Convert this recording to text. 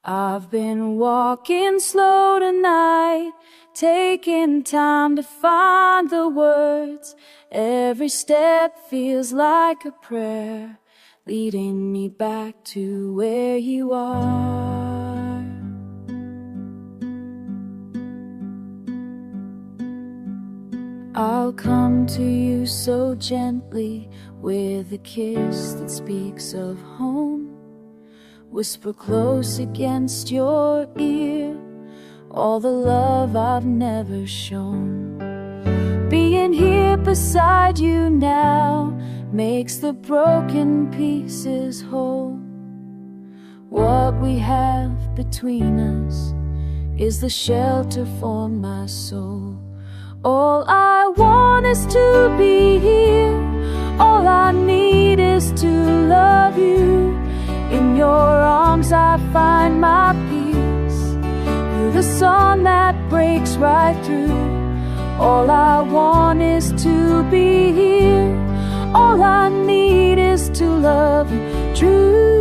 I've been walking slow tonight, taking time to find the words. Every step feels like a prayer, leading me back to where you are. I'll come to you so gently, with a kiss that speaks of home. Whisper close against your ear all the love I've never shown. Being here beside you now makes the broken pieces whole. What we have between us is the shelter for my soul. All I want is to be here. All I need is to love you. In your arms I find my peace. You're the sun that breaks right through. All I want is to be here. All I need is to love you true.